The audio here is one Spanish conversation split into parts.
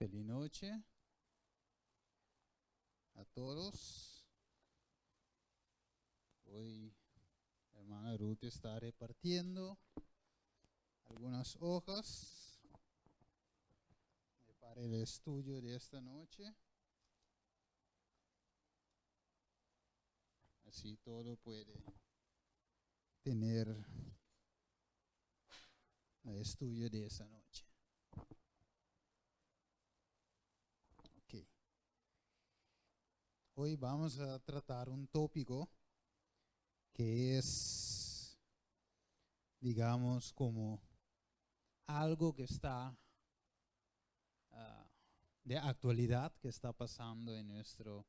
Feliz noche a todos. Hoy hermana Ruth está repartiendo algunas hojas para el estudio de esta noche. Así todo puede tener el estudio de esta noche. Ok. Hoy vamos a tratar un tópico que es, digamos, como algo que está de actualidad, que está pasando en nuestro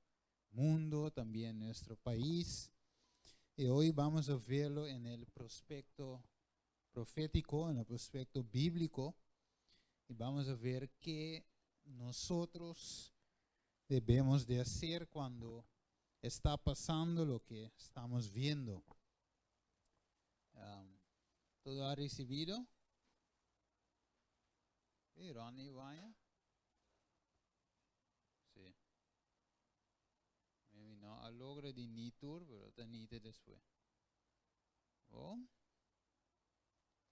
mundo, también en nuestro país. Y hoy vamos a verlo en el prospecto profético, en el prospecto bíblico, y vamos a ver qué nosotros debemos de hacer cuando está pasando lo que estamos viendo. ¿Todo ha recibido? Sí, Ronnie, vaya. Sí. Maybe no a logro di nitur, pero tenite después. ¿Oh?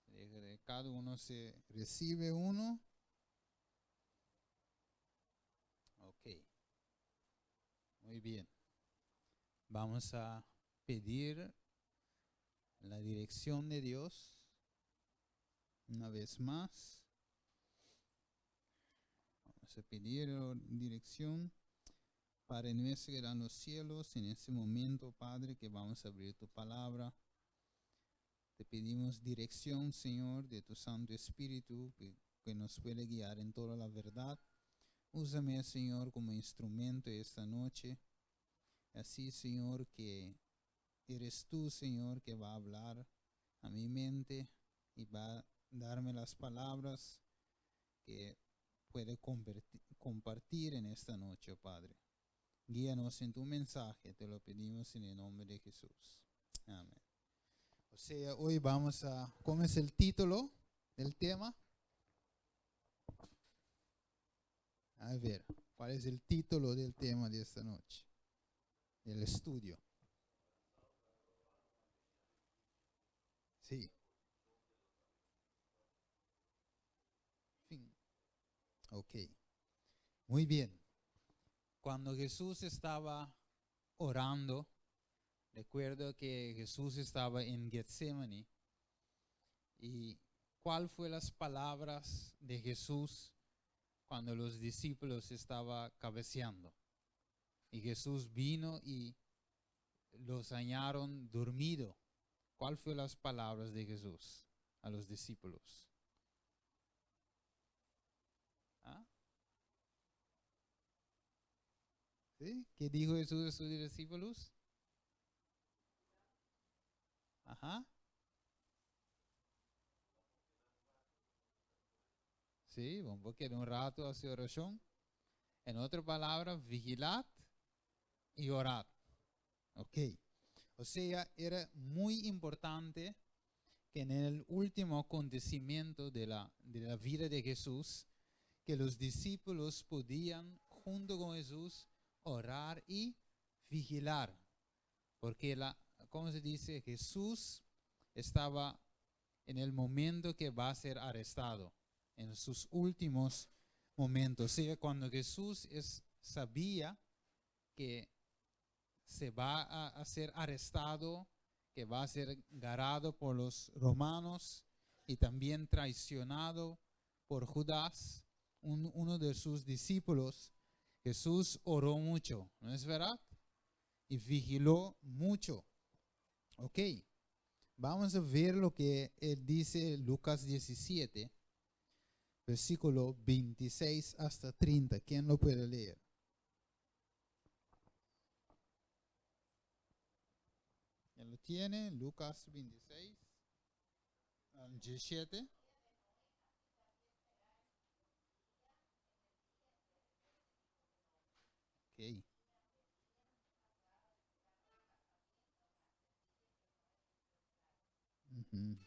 De cada uno se recibe uno. Ok. Muy bien. Vamos a pedir la dirección de Dios una vez más. Vamos a pedir dirección. Padre nuestro que está en los cielos, en este momento, Padre, que vamos a abrir tu palabra. Te pedimos dirección, Señor, de tu Santo Espíritu, que nos puede guiar en toda la verdad. Úsame, Señor, como instrumento esta noche. Así, Señor, que eres tú, Señor, que va a hablar a mi mente y va a darme las palabras que puede compartir en esta noche, Padre. Guíanos en tu mensaje, te lo pedimos en el nombre de Jesús. Amén. O sea, hoy vamos a, ¿cómo es el título del tema? A ver, ¿cuál es el título del tema de esta noche? Del estudio. Sí. Fin. Ok. Muy bien. Cuando Jesús estaba orando, recuerdo que Jesús estaba en Getsemaní. ¿Y cuál fue las palabras de Jesús cuando los discípulos estaban cabeceando? Y Jesús vino y los hallaron dormido. ¿Cuál fue las palabras de Jesús a los discípulos? ¿Ah? ¿Sí? ¿Qué dijo Jesús a sus discípulos? Ajá. Sí, vamos a quedar un rato hacia oración. En otras palabras, vigilad y orad. Ok. O sea, era muy importante que en el último acontecimiento de la vida de Jesús, que los discípulos podían, junto con Jesús, orar y vigilar. Porque, ¿cómo se dice? Jesús estaba en el momento que va a ser arrestado, en sus últimos momentos. O sea, cuando Jesús sabía que se va a ser arrestado, que va a ser agarrado por los romanos y también traicionado por Judas, uno de sus discípulos. Jesús oró mucho, ¿no es verdad? Y vigiló mucho. Ok, vamos a ver lo que él dice en Lucas 17, versículo 26 hasta 30. ¿Quién lo puede leer? ¿Quién lo tiene? Lucas 26, 17. Ok. Ujú.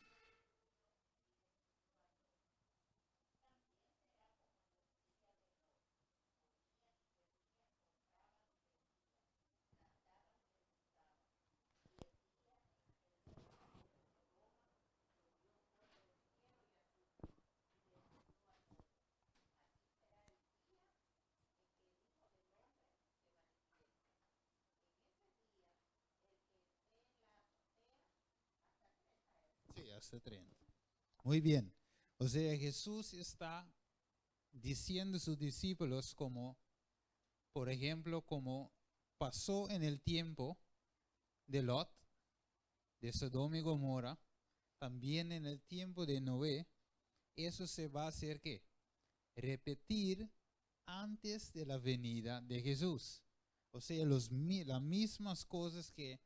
hasta 30. Muy bien. O sea, Jesús está diciendo a sus discípulos como, por ejemplo, como pasó en el tiempo de Lot, de Sodoma y Gomorra, también en el tiempo de Noé, eso se va a hacer ¿qué? Repetir antes de la venida de Jesús. O sea, las mismas cosas que,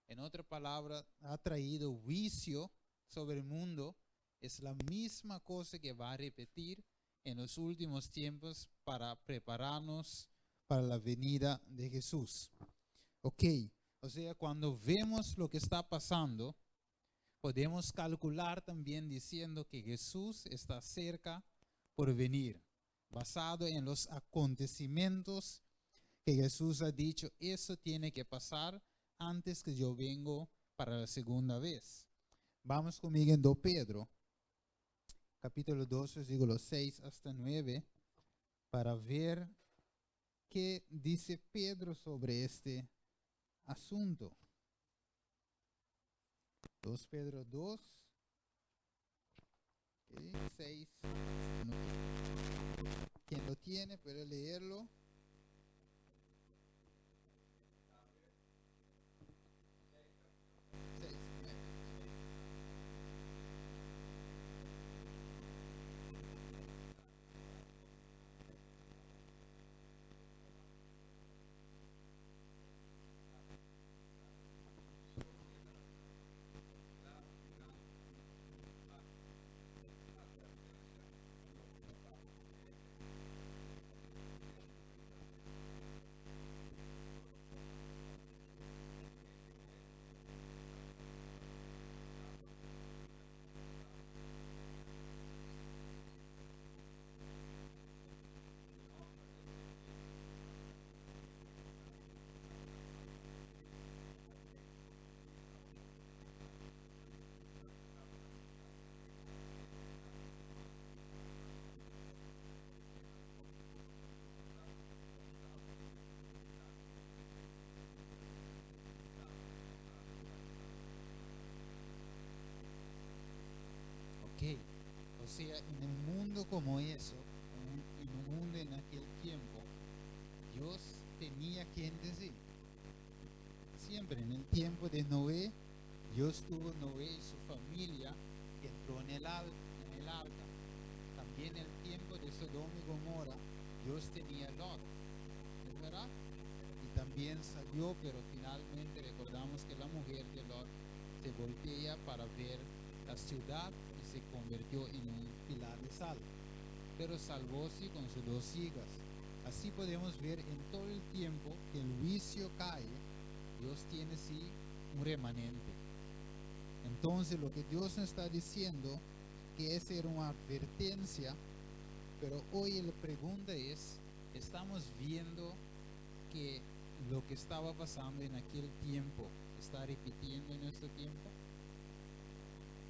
en otra palabra, ha traído juicio sobre el mundo, es la misma cosa que va a repetir en los últimos tiempos para prepararnos para la venida de Jesús. Ok, o sea, cuando vemos lo que está pasando, podemos calcular también diciendo que Jesús está cerca por venir, basado en los acontecimientos que Jesús ha dicho, eso tiene que pasar antes que yo vengo para la segunda vez. Vamos conmigo en 2 Pedro, capítulo 2, versículos 6 hasta 9, para ver qué dice Pedro sobre este asunto. 2 Pedro 2, 6. Quien lo tiene puede leerlo. Ok, o sea, en un mundo como eso, en un mundo en aquel tiempo, Dios tenía gente así. Siempre en el tiempo de Noé, Dios tuvo Noé y su familia que entró en el arca. También en el tiempo de Sodoma y Gomorra, Dios tenía Lot, ¿es verdad? Y también salió, pero finalmente recordamos que la mujer de Lot se voltea para ver la ciudad y se convirtió en un pilar de sal, pero salvóse con sus 2 hijas. Así podemos ver en todo el tiempo que el juicio cae, Dios tiene sí un remanente. Entonces lo que Dios nos está diciendo, que esa era una advertencia, pero hoy la pregunta es, ¿estamos viendo que lo que estaba pasando en aquel tiempo está repitiendo en nuestro tiempo?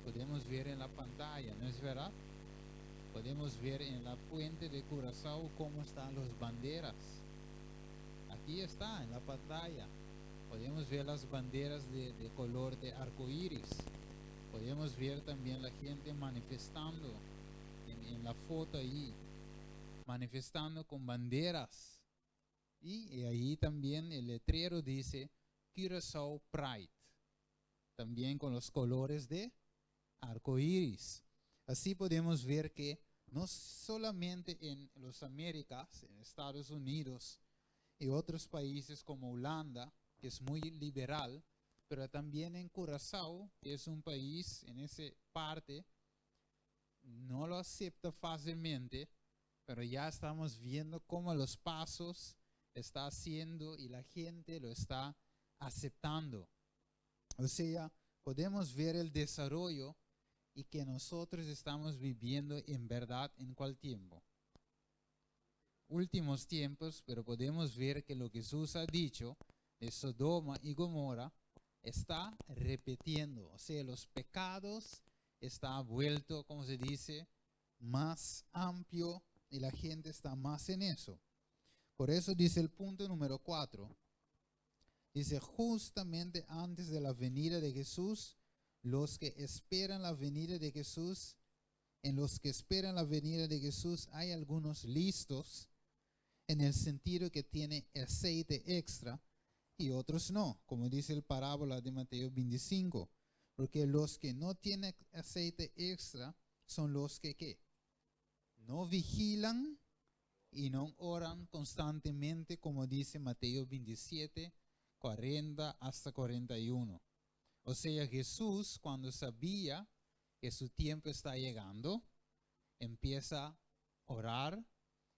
Podemos ver en la pantalla, ¿no es verdad? Podemos ver en la puente de Curazao cómo están las banderas. Aquí está en la pantalla. Podemos ver las banderas de color de arco iris. Podemos ver también la gente manifestando en la foto ahí, manifestando con banderas. Y ahí también el letrero dice Curaçao Pride, también con los colores de arco iris. Así podemos ver que no solamente en las Américas, en Estados Unidos y otros países como Holanda, que es muy liberal, pero también en Curazao, que es un país en esa parte, no lo acepta fácilmente, pero ya estamos viendo cómo los pasos está haciendo y la gente lo está aceptando. O sea, podemos ver el desarrollo y que nosotros estamos viviendo en verdad en cuál tiempo. Últimos tiempos, pero podemos ver que lo que Jesús ha dicho de Sodoma y Gomorra está repitiendo. O sea, los pecados está vuelto, como se dice, más amplio y la gente está más en eso. Por eso dice el punto número 4. Dice, justamente antes de la venida de Jesús, los que esperan la venida de Jesús, en los que esperan la venida de Jesús hay algunos listos, en el sentido que tiene aceite extra, y otros no, como dice el parábola de Mateo 25, porque los que no tienen aceite extra son los que ¿qué? No vigilan y no oran constantemente, como dice Mateo 27, 40 hasta 41. O sea, Jesús, cuando sabía que su tiempo está llegando, empieza a orar,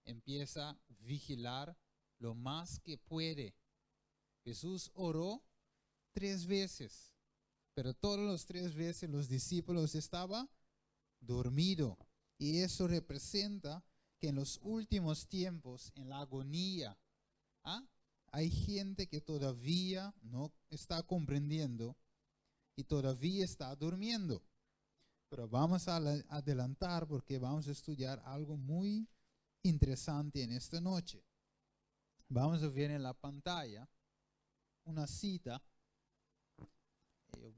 empieza a vigilar lo más que puede. Jesús oró 3 veces, pero todas las 3 veces los discípulos estaban dormidos. Y eso representa que en los últimos tiempos, en la agonía, hay gente que todavía no está comprendiendo y todavía está durmiendo. Pero vamos a adelantar porque vamos a estudiar algo muy interesante en esta noche. Vamos a ver en la pantalla una cita.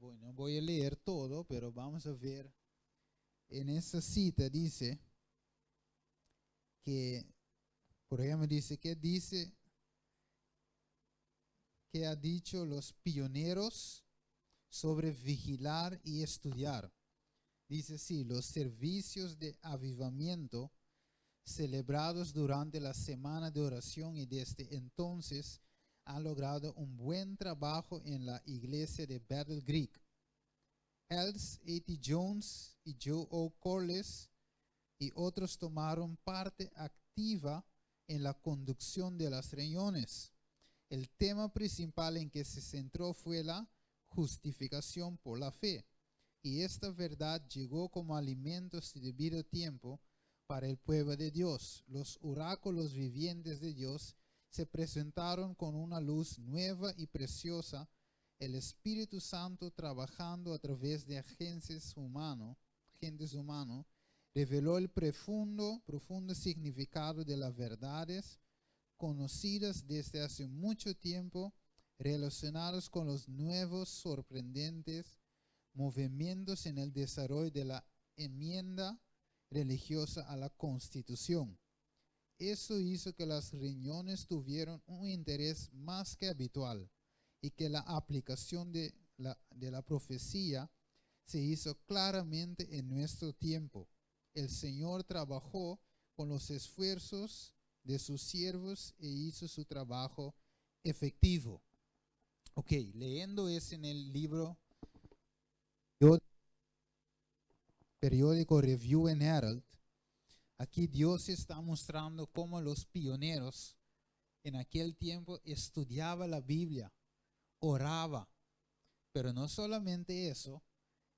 No voy a leer todo, pero vamos a ver. En esta cita dice que, por ejemplo, dice que ha dicho los pioneros sobre vigilar y estudiar. Dice sí, los servicios de avivamiento celebrados durante la semana de oración y desde entonces han logrado un buen trabajo en la iglesia de Battle Creek. Hales A.T. Jones y Joe O. Corliss y otros tomaron parte activa en la conducción de las reuniones. El tema principal en que se centró fue la justificación por la fe. Y esta verdad llegó como alimento de debido tiempo para el pueblo de Dios. Los oráculos vivientes de Dios se presentaron con una luz nueva y preciosa. El Espíritu Santo, trabajando a través de agentes humanos, reveló el profundo significado de las verdades conocidas desde hace mucho tiempo, relacionadas con los nuevos sorprendentes movimientos en el desarrollo de la enmienda religiosa a la Constitución. Eso hizo que las reuniones tuvieran un interés más que habitual y que la aplicación de la profecía se hizo claramente en nuestro tiempo. El Señor trabajó con los esfuerzos de sus siervos e hizo su trabajo efectivo. Ok, leyendo eso en el libro periódico Review and Herald, aquí Dios está mostrando cómo los pioneros en aquel tiempo estudiaban la Biblia, oraba, pero no solamente eso,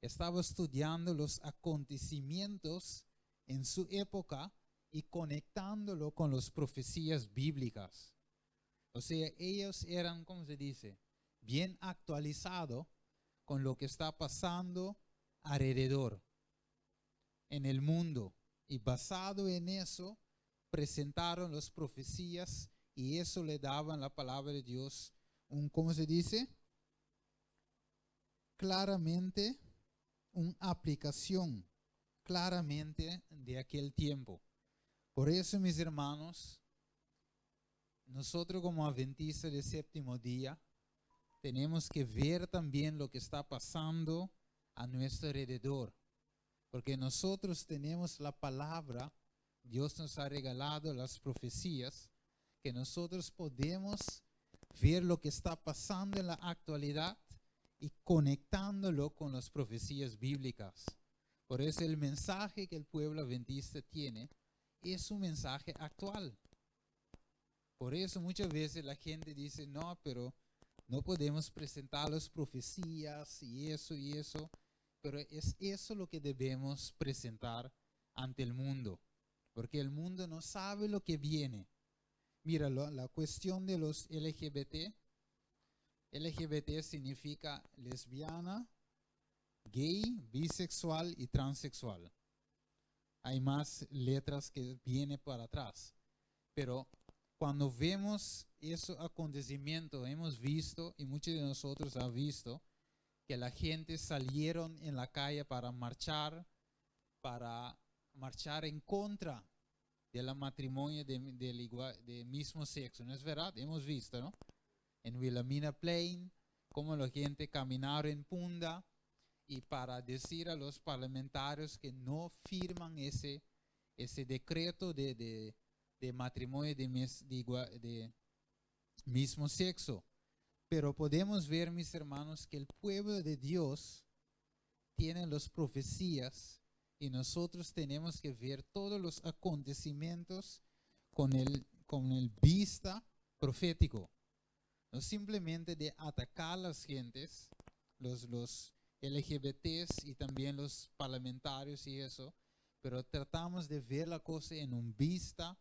estaba estudiando los acontecimientos en su época y conectándolo con las profecías bíblicas. O sea, ellos eran, ¿cómo se dice?, bien actualizados con lo que está pasando alrededor en el mundo. Y basado en eso, presentaron las profecías y eso le daban la palabra de Dios ¿cómo se dice? Claramente, una aplicación claramente de aquel tiempo. Por eso, mis hermanos, nosotros como adventistas del séptimo día, tenemos que ver también lo que está pasando a nuestro alrededor. Porque nosotros tenemos la palabra, Dios nos ha regalado las profecías, que nosotros podemos ver lo que está pasando en la actualidad y conectándolo con las profecías bíblicas. Por eso el mensaje que el pueblo adventista tiene es un mensaje actual. Por eso muchas veces la gente dice, no, pero no podemos presentar las profecías y eso. Pero es eso lo que debemos presentar ante el mundo. Porque el mundo no sabe lo que viene. Mira, la cuestión de los LGBT. LGBT significa lesbiana, gay, bisexual y transexual. Hay más letras que vienen para atrás. Pero cuando vemos esos acontecimientos, hemos visto, y muchos de nosotros han visto, que la gente salieron en la calle para marchar en contra del matrimonio de mismo sexo. ¿No es verdad? Hemos visto, ¿no? En Wilhelmina Plain, cómo la gente caminaron en punta y para decir a los parlamentarios que no firman ese decreto de matrimonio de mismo sexo. Pero podemos ver, mis hermanos, que el pueblo de Dios tiene las profecías y nosotros tenemos que ver todos los acontecimientos con el vista profético. No simplemente de atacar a las gentes, los LGBTs y también los parlamentarios y eso, pero tratamos de ver la cosa en un vista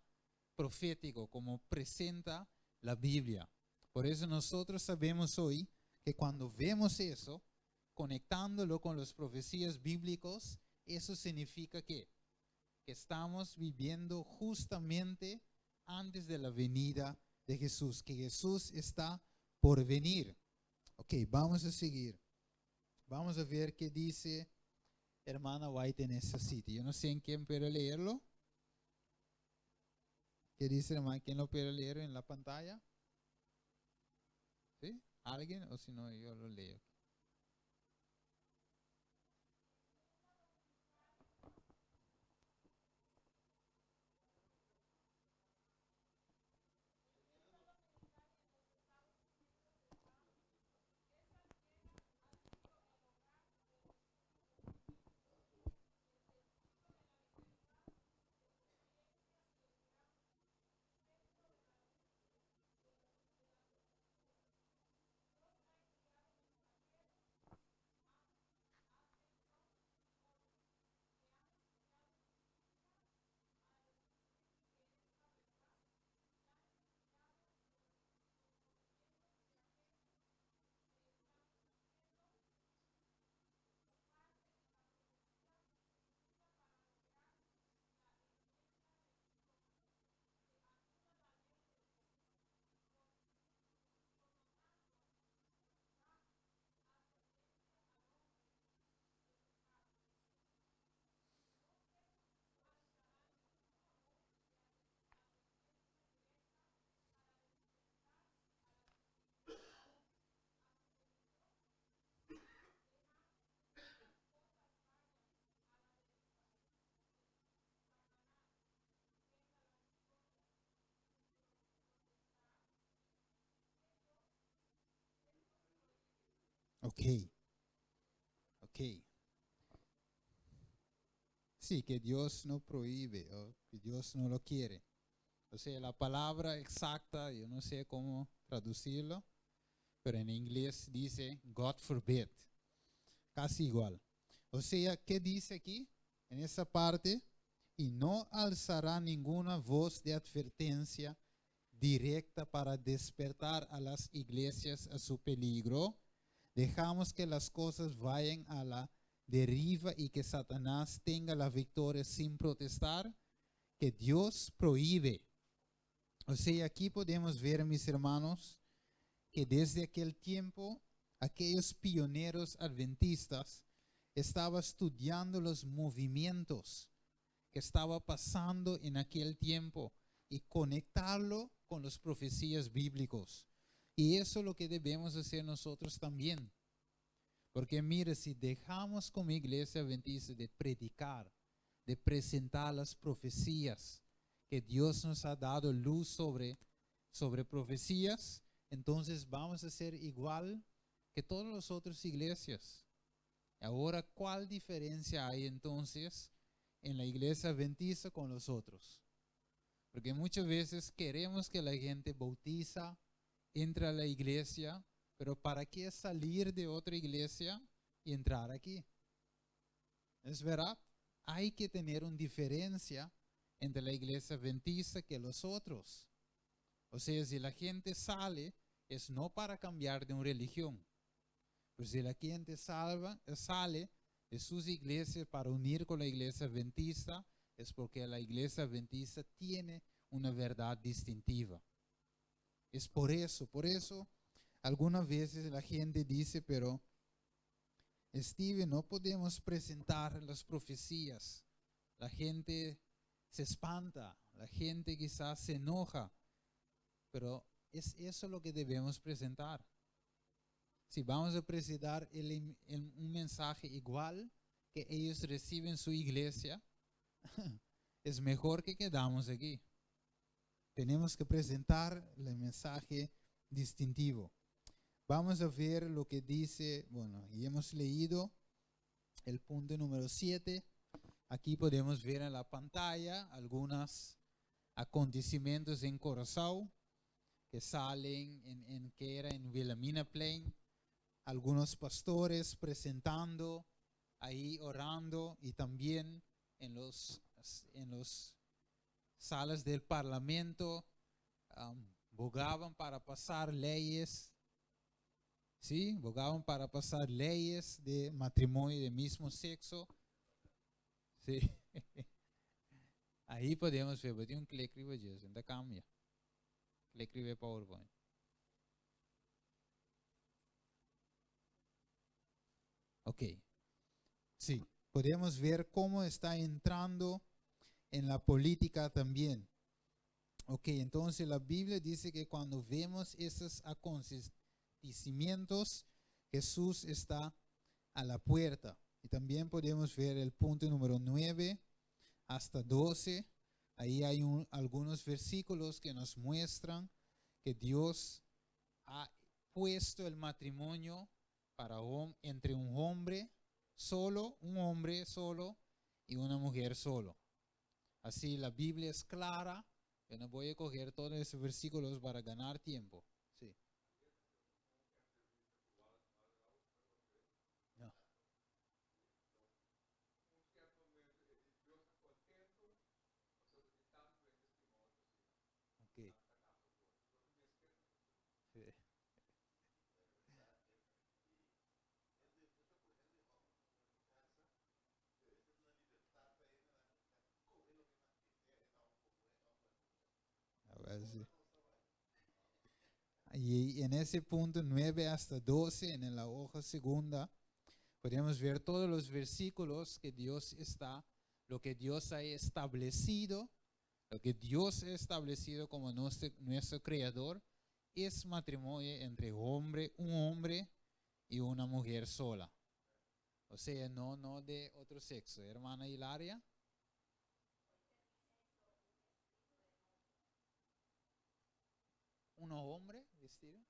profético, como presenta la Biblia. Por eso nosotros sabemos hoy que cuando vemos eso, conectándolo con las profecías bíblicas, eso significa que estamos viviendo justamente antes de la venida de Jesús, que Jesús está por venir. Ok, vamos a seguir. Vamos a ver qué dice hermana White en ese sitio. Yo no sé en quién puede leerlo. ¿Qué dice hermana? ¿Quién lo puede leer en la pantalla? ¿Sí? ¿Alguien? O si no, yo lo leo. Ok, ok. Sí, que Dios no prohíbe o que Dios no lo quiere. O sea, la palabra exacta, yo no sé cómo traducirlo, pero en inglés dice God forbid. Casi igual. O sea, ¿qué dice aquí? En esa parte, y no alzará ninguna voz de advertencia directa para despertar a las iglesias a su peligro. Dejamos que las cosas vayan a la deriva y que Satanás tenga la victoria sin protestar, que Dios prohíbe. O sea, aquí podemos ver, mis hermanos, que desde aquel tiempo, aquellos pioneros adventistas estaban estudiando los movimientos que estaba pasando en aquel tiempo y conectarlo con las profecías bíblicas. Y eso es lo que debemos hacer nosotros también. Porque mire, si dejamos como iglesia adventista de predicar, de presentar las profecías que Dios nos ha dado luz sobre profecías, entonces vamos a ser igual que todas las otras iglesias. Ahora, ¿cuál diferencia hay entonces en la iglesia adventista con los otros? Porque muchas veces queremos que la gente bautiza, entra a la iglesia, pero ¿para qué salir de otra iglesia y entrar aquí? ¿Es verdad? Hay que tener una diferencia entre la iglesia adventista que los otros. O sea, si la gente sale, es no para cambiar de una religión. Pero si la gente sale de sus iglesias para unir con la iglesia adventista, es porque la iglesia adventista tiene una verdad distintiva. Es por eso algunas veces la gente dice, pero Steve, no podemos presentar las profecías. La gente se espanta, la gente quizás se enoja, pero es eso lo que debemos presentar. Si vamos a presentar un mensaje igual que ellos reciben en su iglesia, es mejor que quedamos aquí. Tenemos que presentar el mensaje distintivo. Vamos a ver lo que dice, bueno, y hemos leído el punto número 7. Aquí podemos ver en la pantalla algunos acontecimientos en Curazao que salen que era en Wilhelmina Plain. Algunos pastores presentando, ahí orando, y también en los salas del parlamento bogaban para pasar leyes, ¿sí? Bogaban para pasar leyes de matrimonio de mismo sexo, ¿sí? Ahí podemos ver, pero un clic riba Dios, ainda cambia. Clic riba PowerPoint. Ok. Sí, podemos ver cómo está entrando en la política también. Ok, entonces la Biblia dice que cuando vemos esos acontecimientos, Jesús está a la puerta. Y también podemos ver el punto número 9 hasta 12. Ahí hay algunos versículos que nos muestran que Dios ha puesto el matrimonio entre un hombre solo y una mujer solo. Así la Biblia es clara. Yo no voy a coger todos esos versículos para ganar tiempo. Sí. No. Okay. Sí. A ver, sí. Y en ese punto 9 hasta 12, en la hoja segunda, podemos ver todos los versículos que lo que Dios ha establecido, lo que Dios ha establecido como nuestro creador, es matrimonio entre un hombre y una mujer sola. O sea, no de otro sexo. Hermana Hilaria. ¿Un hombre vestido?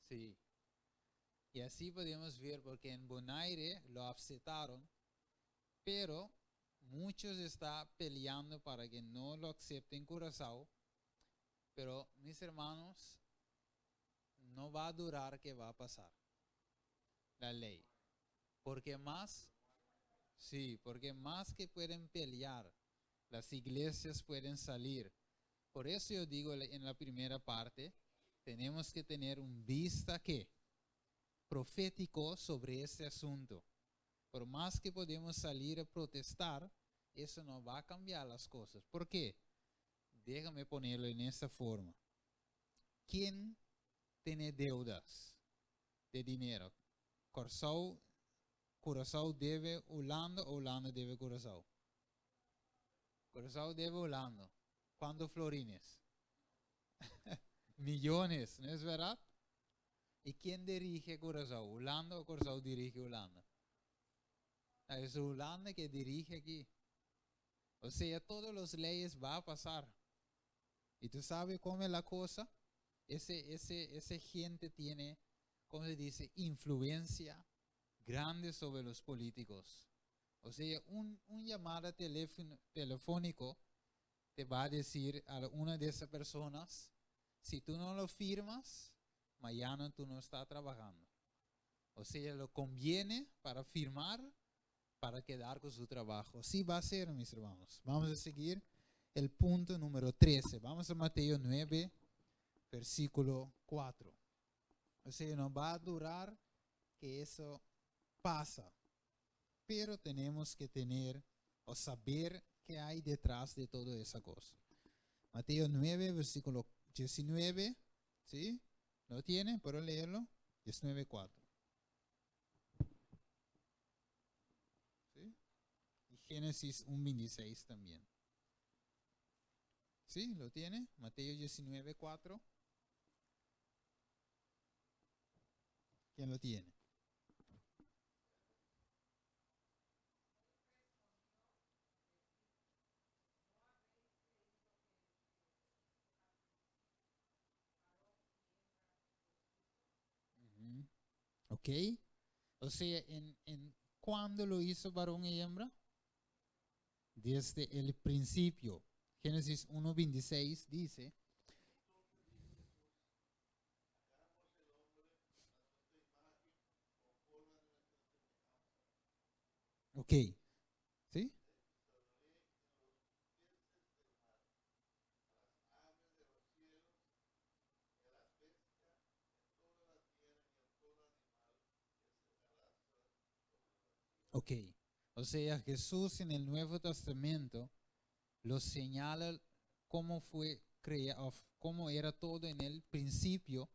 Sí. Y así podemos ver, porque en Bonaire lo aceptaron, pero muchos están peleando para que no lo acepten en Curazao. Pero mis hermanos, no va a durar que va a pasar la ley. Porque porque más que pueden pelear, las iglesias pueden salir. Por eso yo digo en la primera parte, tenemos que tener un vista profético sobre este asunto. Por más que podemos salir a protestar, eso no va a cambiar las cosas. ¿Por qué? Déjame ponerlo en esta forma. ¿Quién tiene deudas de dinero? Curazao debe Holanda, Holanda debe Curazao. Curazao debe Holanda. ¿Cuántos florines? Millones, ¿no es verdad? ¿Y quién dirige Curazao? ¿Holanda o Curazao dirige Holanda? Es Holanda que dirige aquí. O sea, todas las leyes va a pasar. ¿Y tú sabes cómo es la cosa? Ese gente tiene, ¿cómo se dice? Influencia grande sobre los políticos. O sea, un llamada telefónico te va a decir a una de esas personas, si tú no lo firmas, mañana tú no estás trabajando. O sea, lo conviene para firmar, para quedar con su trabajo. Así va a ser, mis hermanos. Vamos a seguir el punto número 13. Vamos a Mateo 9, versículo 4. O sea, no va a durar que eso pasa. Pero tenemos que tener o saber qué hay detrás de toda esa cosa. Mateo 9, versículo 19, ¿sí? ¿Lo tiene? ¿Puedo leerlo? 19:4. ¿Sí? Y Génesis 1:26 también. ¿Sí? ¿Lo tiene? Mateo 19:4. ¿Quién lo tiene? Ujú. ¿Ok? O sea, ¿cuándo lo hizo varón y hembra? Desde el principio. Génesis 1:26 dice, ok, ¿sí? Ok. O sea, Jesús en el Nuevo Testamento lo señala cómo fue creado, cómo era todo en el principio,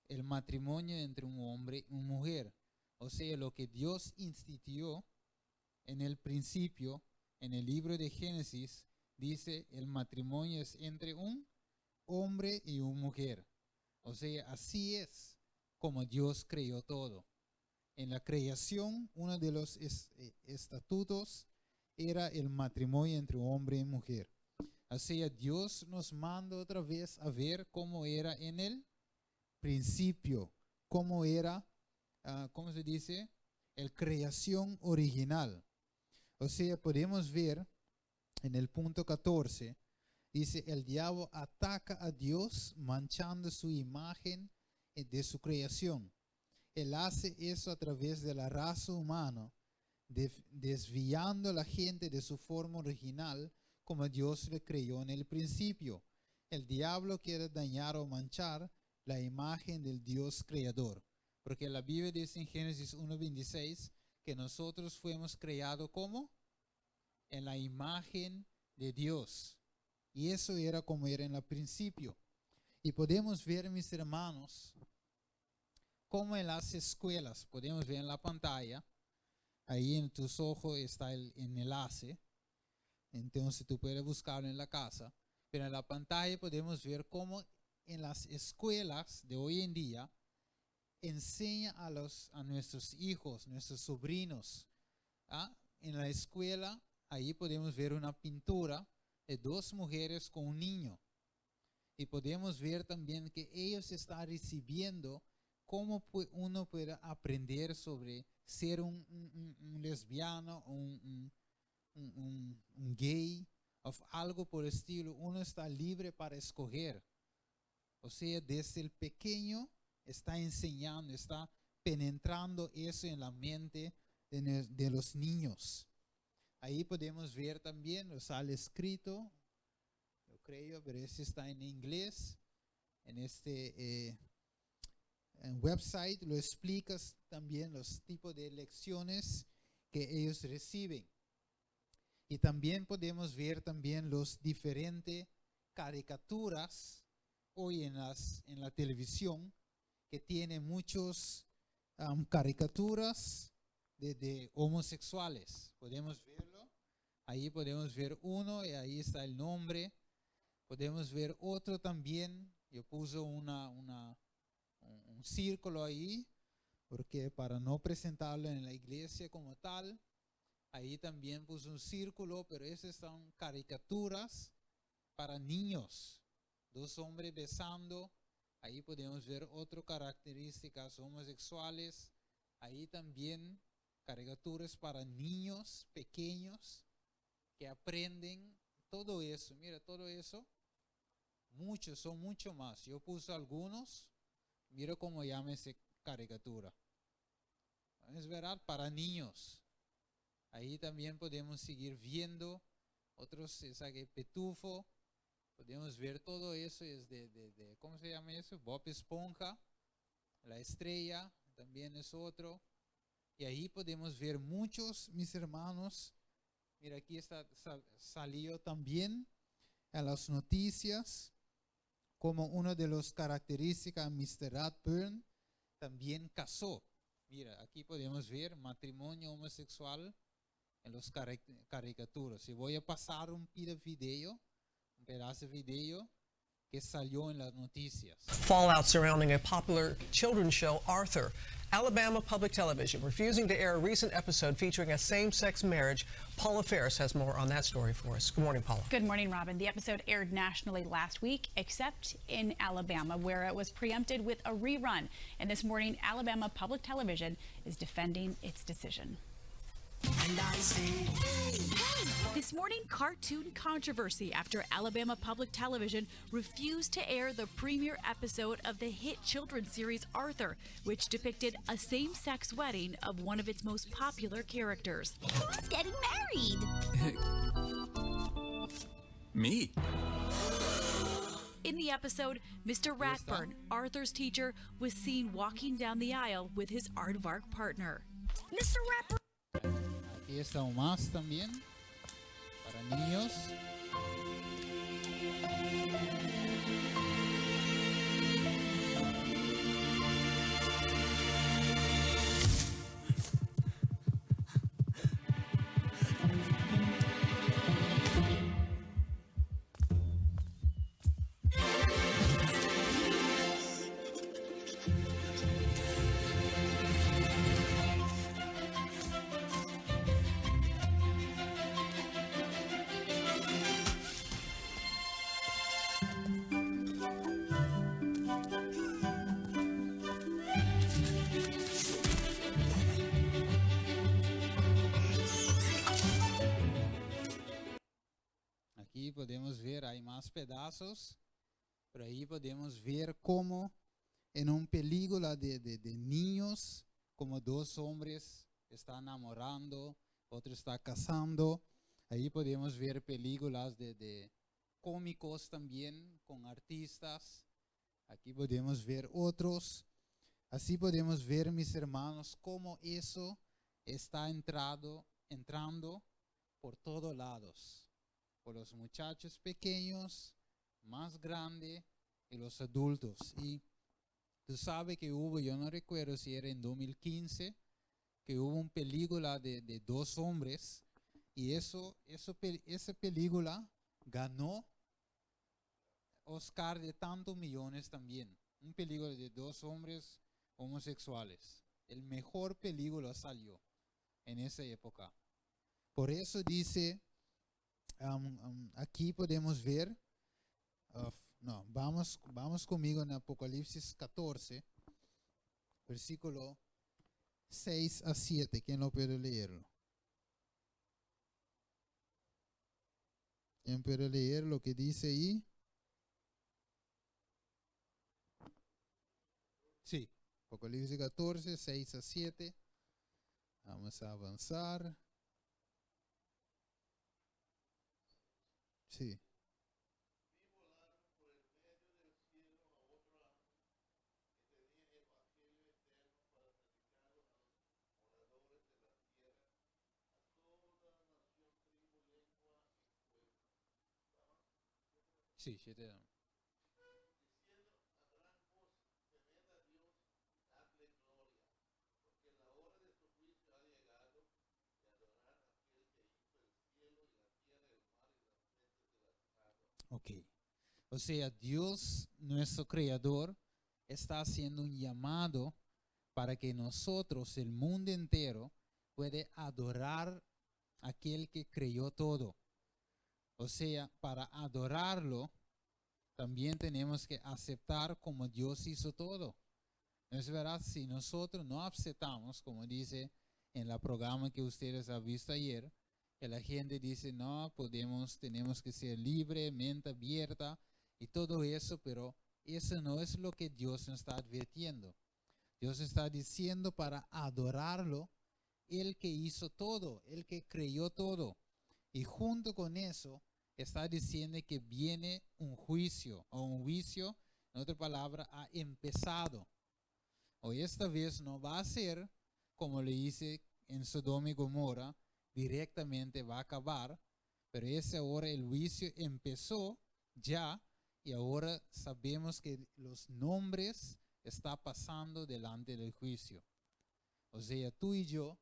el matrimonio entre un hombre y una mujer. O sea, lo que Dios instituyó en el principio, en el libro de Génesis, dice el matrimonio es entre un hombre y una mujer. O sea, así es como Dios creó todo. En la creación, uno de los estatutos era el matrimonio entre hombre y mujer. Así Dios nos manda otra vez a ver cómo era en el principio, cómo era, ¿cómo se dice? El creación original. O sea, podemos ver en el punto 14, dice, el diablo ataca a Dios manchando su imagen de su creación. Él hace eso a través de la raza humana, desviando a la gente de su forma original como Dios le creó en el principio. El diablo quiere dañar o manchar la imagen del Dios creador. Porque la Biblia dice en Génesis 1:26 que nosotros fuimos creados como en la imagen de Dios. Y eso era como era en el principio. Y podemos ver, mis hermanos, como en las escuelas, podemos ver en la pantalla, ahí en tus ojos está el enlace, entonces tú puedes buscarlo en la casa, pero en la pantalla podemos ver cómo en las escuelas de hoy en día enseña a nuestros hijos, nuestros sobrinos. En la escuela, ahí podemos ver una pintura de dos mujeres con un niño. Y podemos ver también que ellos están recibiendo cómo uno puede aprender sobre ser un lesbiano, un gay, o algo por el estilo. Uno está libre para escoger. O sea, desde el pequeño está enseñando, está penetrando eso en la mente de los niños. Ahí podemos ver también, lo sale escrito, yo creo, pero ese está en inglés. En este en website lo explicas también los tipos de lecciones que ellos reciben. Y también podemos ver también los diferentes caricaturas hoy en la televisión que tiene muchos caricaturas de homosexuales. Podemos verlo. Ahí podemos ver uno y ahí está el nombre. Podemos ver otro también. Yo puse un círculo ahí porque para no presentarlo en la iglesia como tal, ahí también puse un círculo, pero esas son caricaturas para niños. Dos hombres besando. Ahí podemos ver otras características homosexuales. Ahí también caricaturas para niños pequeños que aprenden todo eso. Mira, todo eso. Muchos, son mucho más. Yo puse algunos. Mira cómo llama esa caricatura. Es verdad, para niños. Ahí también podemos seguir viendo otros, esa que Petufo. Podemos ver todo eso, es ¿cómo se llama eso? Bob Esponja, La Estrella, también es otro. Y ahí podemos ver muchos, mis hermanos, Mira, aquí salió también en las noticias como una de las características, Mr. Radburn también casó. Mira, aquí podemos ver matrimonio homosexual en los caricaturas. Y voy a pasar un pedazo de video que salió en las noticias. Fallout surrounding a popular children's show, Arthur. Alabama Public Television refusing to air a recent episode featuring a same-sex marriage. Paula Ferris has more on that story for us. Good morning, Paula. Good morning, Robin. The episode aired nationally last week, except in Alabama, where it was preempted with a rerun. And this morning, Alabama Public Television is defending its decision. And I say, hey, hey. This morning, cartoon controversy after Alabama Public Television refused to air the premiere episode of the hit children's series Arthur, which depicted a same-sex wedding of one of its most popular characters. Who's getting married? Me. In the episode, Mr. Ratburn, Arthur's teacher, was seen walking down the aisle with his aardvark partner. Mr. Ratburn. Aquí está un más también para niños. Aquí podemos ver, hay más pedazos, pero ahí podemos ver cómo en una película de niños, como dos hombres están enamorando, otro está casando. Ahí podemos ver películas de cómicos también, con artistas. Aquí podemos ver otros. Así podemos ver, mis hermanos, cómo eso está entrando por todos lados. Por los muchachos pequeños, más grandes y los adultos. Y tú sabes que hubo, yo no recuerdo si era en 2015, que hubo una película de dos hombres y esa película ganó Oscar de tantos millones también. Una película de dos hombres homosexuales. El mejor película salió en esa época. Por eso dice... aquí podemos ver, vamos conmigo en Apocalipsis 14, versículo 6 a 7. ¿Quién lo puede leerlo? ¿Quién puede leer lo que dice ahí? Sí, Apocalipsis 14, 6 a 7. Vamos a avanzar. Sí. Sí, 7. Ok. O sea, Dios, nuestro creador, está haciendo un llamado para que nosotros, el mundo entero, puede adorar a aquel que creó todo. O sea, para adorarlo, también tenemos que aceptar como Dios hizo todo. ¿No es verdad? Si nosotros no aceptamos, como dice en el programa que ustedes han visto ayer, que la gente dice, no, tenemos que ser libre, mente abierta y todo eso, pero eso no es lo que Dios nos está advirtiendo. Dios está diciendo para adorarlo, el que hizo todo, el que creó todo. Y junto con eso, está diciendo que viene un juicio, o un juicio, en otra palabra, ha empezado. O esta vez no va a ser como le hice en Sodoma y Gomorra, directamente va a acabar, pero ese ahora el juicio empezó ya y ahora sabemos que los nombres están pasando delante del juicio. O sea, tú y yo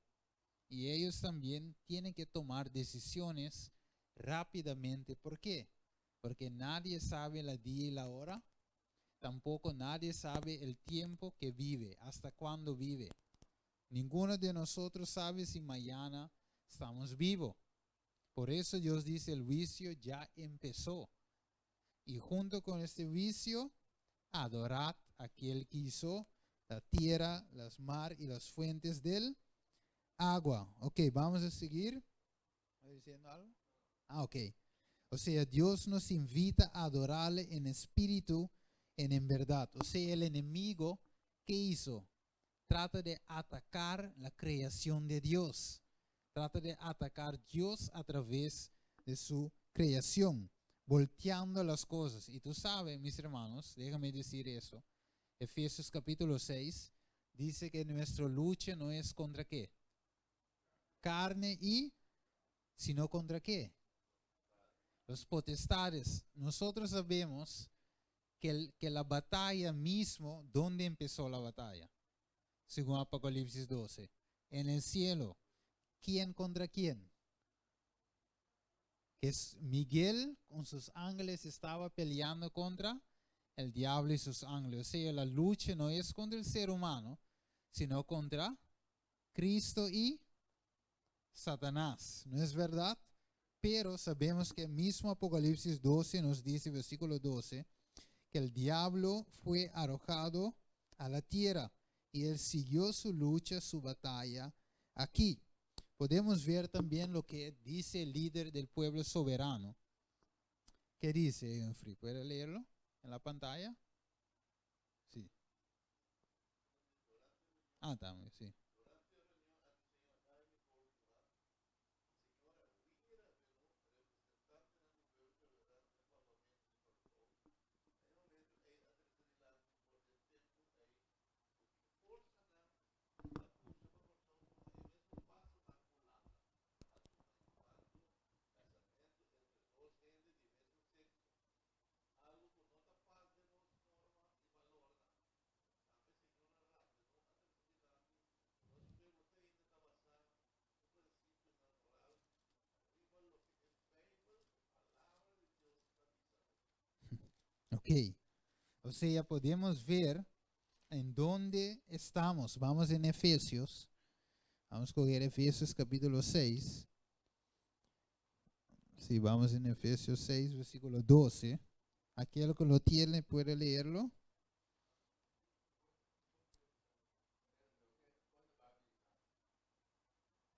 y ellos también tienen que tomar decisiones rápidamente. ¿Por qué? Porque nadie sabe la día y la hora. Tampoco nadie sabe el tiempo que vive, hasta cuándo vive. Ninguno de nosotros sabe si mañana estamos vivos. Por eso Dios dice, el juicio ya empezó. Y junto con este juicio, adorad a aquel que hizo la tierra, las mares y las fuentes del agua. Ok, vamos a seguir. ¿Estoy diciendo algo? Ok. O sea, Dios nos invita a adorarle en espíritu y en verdad. O sea, el enemigo, ¿qué hizo? Trata de atacar la creación de Dios. Trata de atacar a Dios a través de su creación, volteando las cosas. Y tú sabes, mis hermanos, déjame decir eso. Efesios capítulo 6 dice que nuestra lucha no es contra qué. Carne y, sino contra qué. Los potestades. Nosotros sabemos que la batalla mismo, ¿dónde empezó la batalla? Según Apocalipsis 12. En el cielo. ¿Quién contra quién? Que es Miguel con sus ángeles estaba peleando contra el diablo y sus ángeles. O sea, la lucha no es contra el ser humano, sino contra Cristo y Satanás. ¿No es verdad? Pero sabemos que el mismo Apocalipsis 12 nos dice, versículo 12, que el diablo fue arrojado a la tierra y él siguió su lucha, su batalla aquí. Podemos ver también lo que dice el líder del pueblo soberano. ¿Qué dice, Enfri? ¿Puede leerlo en la pantalla? Sí. También, sí. Ok. O sea, podemos ver en dónde estamos. Vamos en Efesios. Vamos a coger Efesios capítulo 6. Sí, vamos en Efesios 6, versículo 12. Aquel que lo tiene puede leerlo.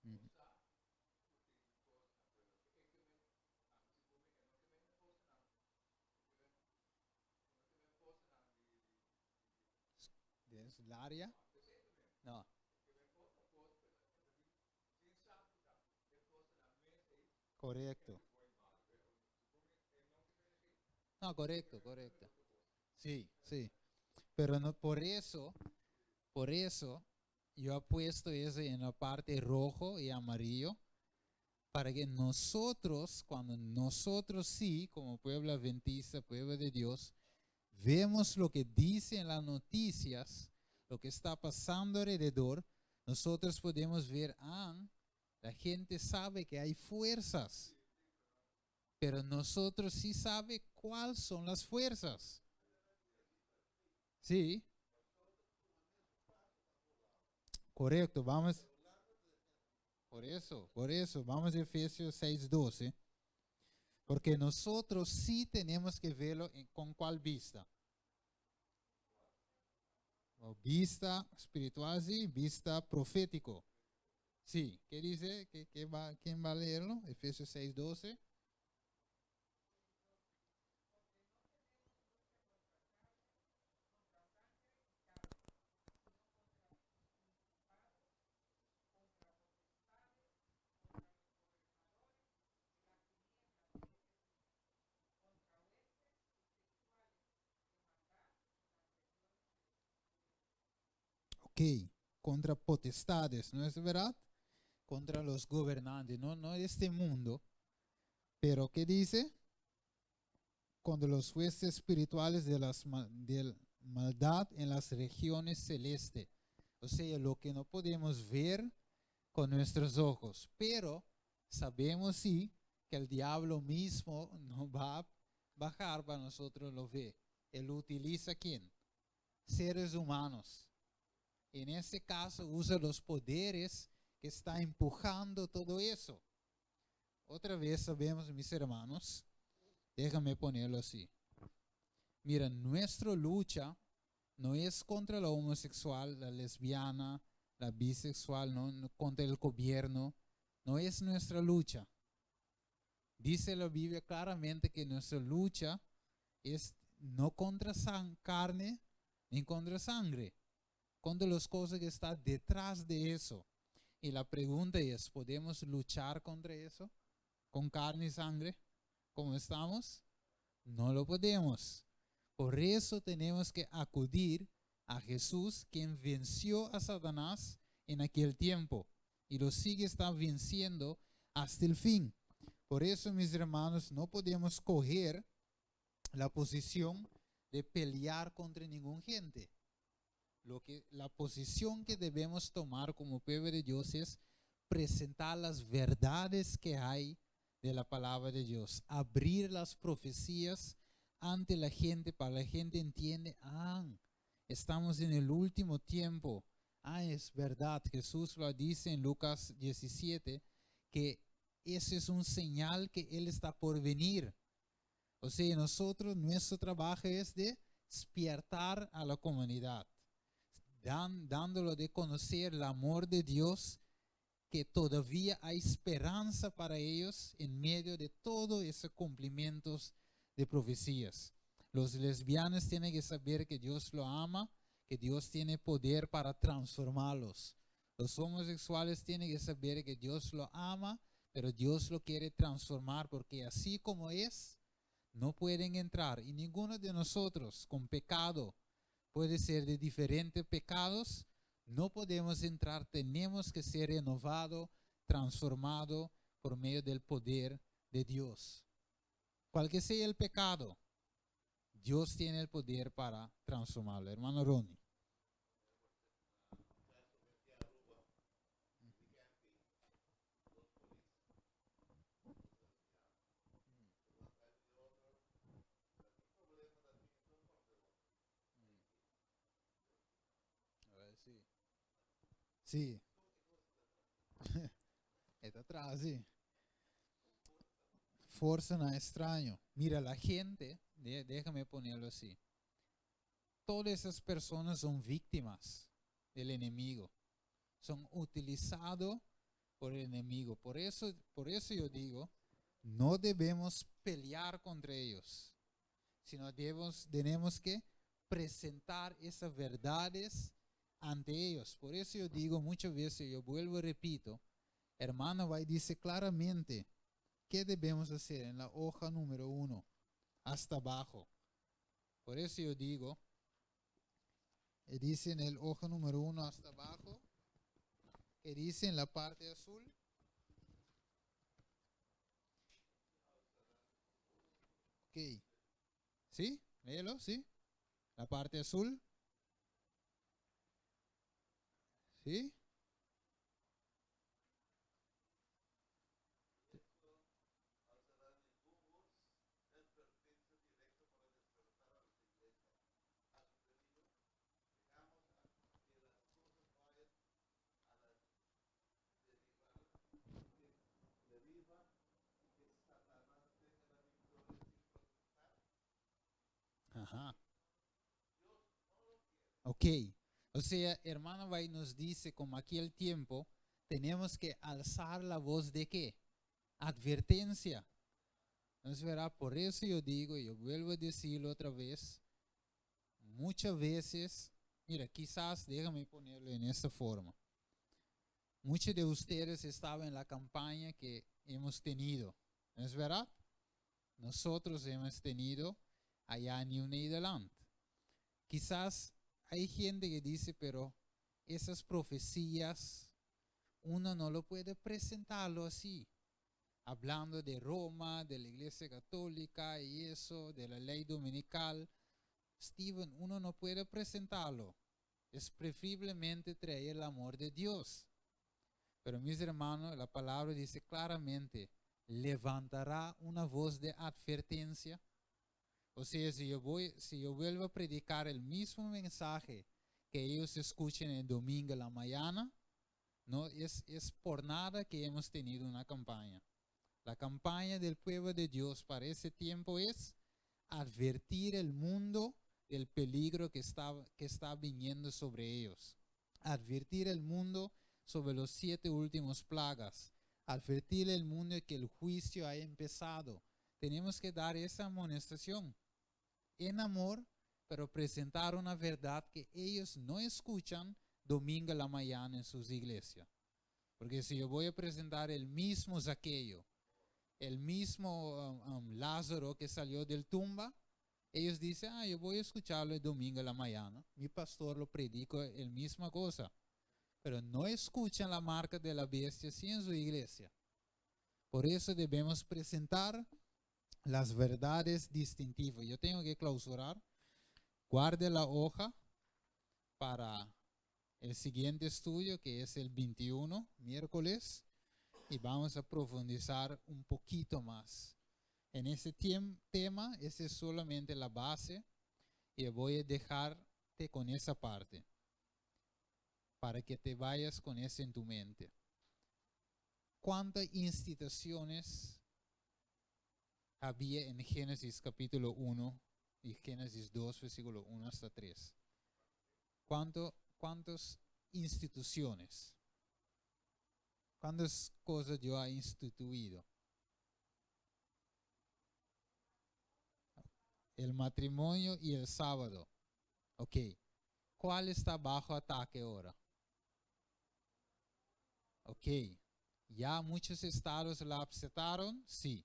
Ujú. ¿Es el área? No. Correcto. No, correcto, correcto. Sí, sí. Pero no por eso yo he puesto ese en la parte rojo y amarillo para que nosotros, cuando nosotros sí, como pueblo adventista, pueblo de Dios, vemos lo que dice en las noticias, lo que está pasando alrededor, nosotros podemos ver, la gente sabe que hay fuerzas, pero nosotros sí sabe cuáles son las fuerzas. Sí, correcto, vamos. Por eso, vamos a Efesios 6:12, porque nosotros sí tenemos que verlo con cuál vista. O vista espiritual, sí, vista profético. Sí, ¿qué dice? ¿Quién va a leerlo? Efesios 6:12. Ok, contra potestades, ¿no es verdad? contra los gobernantes, no de este mundo, pero ¿qué dice? Contra los jueces espirituales de de maldad en las regiones celestes. O sea, lo que no podemos ver con nuestros ojos, pero sabemos sí que el diablo mismo no va a bajar para nosotros lo ve. Él utiliza ¿quién? Seres humanos. En ese caso usa los poderes que está empujando todo eso. Otra vez sabemos, mis hermanos, déjame ponerlo así. Mira, nuestra lucha no es contra la homosexual, la lesbiana, la bisexual, no contra el gobierno. No es nuestra lucha. Dice la Biblia claramente que nuestra lucha es no contra carne ni contra sangre, contra las cosas que están detrás de eso. Y la pregunta es, ¿podemos luchar contra eso? ¿Con carne y sangre? ¿Cómo estamos? No lo podemos. Por eso tenemos que acudir a Jesús, quien venció a Satanás en aquel tiempo y lo sigue venciendo hasta el fin. Por eso, mis hermanos, no podemos coger la posición de pelear contra ninguna gente. La posición que debemos tomar como pueblo de Dios es presentar las verdades que hay de la palabra de Dios, abrir las profecías ante la gente para que la gente entiende, estamos en el último tiempo. Es verdad, Jesús lo dice en Lucas 17, que ese es un señal que Él está por venir. O sea, nuestro trabajo es de despertar a la comunidad, dándolo de conocer el amor de Dios, que todavía hay esperanza para ellos en medio de todos esos cumplimientos de profecías. Los lesbianos tienen que saber que Dios lo ama, que Dios tiene poder para transformarlos. Los homosexuales tienen que saber que Dios lo ama, pero Dios lo quiere transformar, porque así como es, no pueden entrar. Y ninguno de nosotros con pecado, puede ser de diferentes pecados, no podemos entrar. Tenemos que ser renovado, transformado por medio del poder de Dios. Cual que sea el pecado, Dios tiene el poder para transformarlo. Hermano Ronnie. Sí. Está atrás, sí. Fuerza no extraño. Mira, la gente, déjame ponerlo así. Todas esas personas son víctimas del enemigo. Son utilizados por el enemigo. Por eso yo digo, no debemos pelear contra ellos, sino tenemos que presentar esas verdades ante ellos. Por eso yo digo muchas veces, yo vuelvo y repito, hermano va y dice claramente qué debemos hacer en la hoja número 1 hasta abajo. Por eso yo digo, dice en el hoja número 1 hasta abajo, que dice en la parte azul, ok, ¿sí? Léelo, ¿sí? La parte azul, ¿sí? Ajá. Ok. O sea, hermano Bay nos dice, como aquel tiempo, tenemos que alzar la voz de ¿qué? Advertencia. Entonces, ¿verdad? Por eso yo digo, yo vuelvo a decirlo otra vez, muchas veces, mira, quizás, déjame ponerlo en esta forma. Muchos de ustedes estaban en la campaña que hemos tenido, ¿no es verdad? Nosotros hemos tenido allá en New Netherlands. Quizás hay gente que dice, pero esas profecías uno no lo puede presentarlo así, hablando de Roma, de la Iglesia Católica y eso, de la ley dominical. Steven, uno no puede presentarlo. Es preferiblemente traer el amor de Dios. Pero mis hermanos, la palabra dice claramente, levantará una voz de advertencia. O sea, si yo vuelvo a predicar el mismo mensaje que ellos escuchen el domingo en la mañana, no es por nada que hemos tenido una campaña. La campaña del pueblo de Dios para ese tiempo es advertir el mundo del peligro que está viniendo sobre ellos. Advertir el mundo sobre los 7 últimos plagas. Advertir el mundo de que el juicio ha empezado. Tenemos que dar esa amonestación en amor, pero presentar una verdad que ellos no escuchan domingo a la mañana en sus iglesias. Porque si yo voy a presentar el mismo Zaqueo, el mismo Lázaro que salió del tumba, ellos dicen, yo voy a escucharlo el domingo a la mañana. Mi pastor lo predica la misma cosa. Pero no escuchan la marca de la bestia sí en su iglesia. Por eso debemos presentar las verdades distintivas. Yo tengo que clausurar. Guarde la hoja para el siguiente estudio, que es el 21, miércoles. Y vamos a profundizar un poquito más. En ese tema, esa es solamente la base. Y voy a dejarte con esa parte, para que te vayas con eso en tu mente. ¿Cuántas instituciones había en Génesis capítulo 1 y Génesis 2, versículo 1 hasta 3? ¿Cuántas instituciones? ¿Cuántas cosas Dios ha instituido? El matrimonio y el sábado. Ok. ¿Cuál está bajo ataque ahora? Ok. ¿Ya muchos estados la aceptaron? Sí.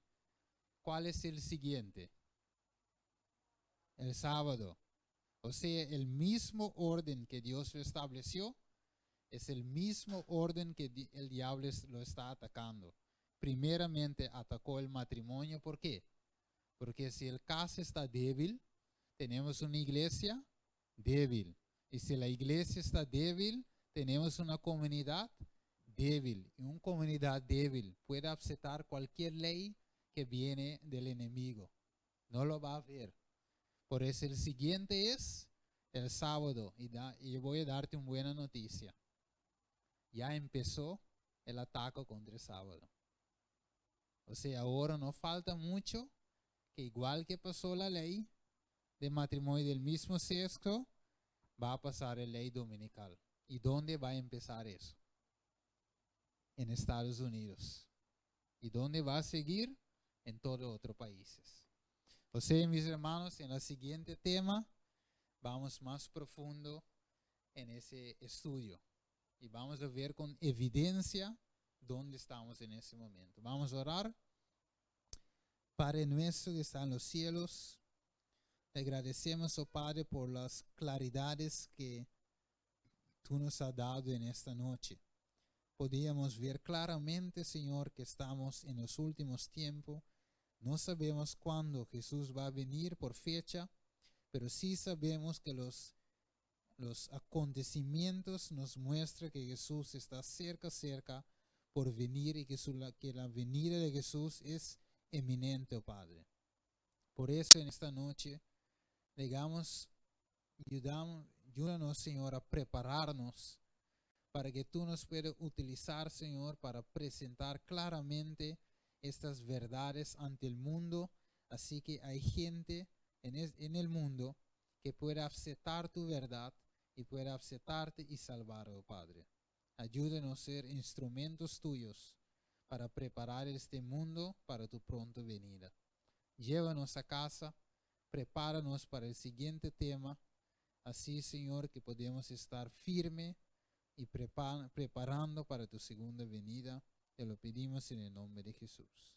¿Cuál es el siguiente? El sábado. O sea, el mismo orden que Dios lo estableció es el mismo orden que el diablo lo está atacando. Primeramente atacó el matrimonio. ¿Por qué? Porque si el caso está débil, tenemos una iglesia débil. Y si la iglesia está débil, tenemos una comunidad débil. Y una comunidad débil puede aceptar cualquier ley que viene del enemigo. No lo va a ver. Por eso el siguiente es el sábado. Y yo voy a darte una buena noticia. Ya empezó el ataque contra el sábado. O sea, ahora no falta mucho, que igual que pasó la ley de matrimonio del mismo sexo, va a pasar la ley dominical. ¿Y dónde va a empezar eso? En Estados Unidos. ¿Y dónde va a seguir? En todos los otros países. O sea, mis hermanos, en el siguiente tema vamos más profundo en ese estudio. Y vamos a ver con evidencia dónde estamos en ese momento. Vamos a orar. Padre nuestro que está en los cielos, te agradecemos, oh Padre, por las claridades que tú nos has dado en esta noche. Podíamos ver claramente, Señor, que estamos en los últimos tiempos. No sabemos cuándo Jesús va a venir por fecha, pero sí sabemos que los acontecimientos nos muestran que Jesús está cerca por venir y que la venida de Jesús es eminente, oh Padre. Por eso en esta noche, ayúdanos, Señor, a prepararnos para que tú nos puedas utilizar, Señor, para presentar claramente estas verdades ante el mundo. Así que hay gente en el mundo que pueda aceptar tu verdad y pueda aceptarte y salvar, oh Padre. Ayúdanos a ser instrumentos tuyos para preparar este mundo para tu pronta venida. Llévanos a casa, prepáranos para el siguiente tema. Así, Señor, que podemos estar firme y preparando para tu segunda venida. Te lo pedimos en el nombre de Jesús.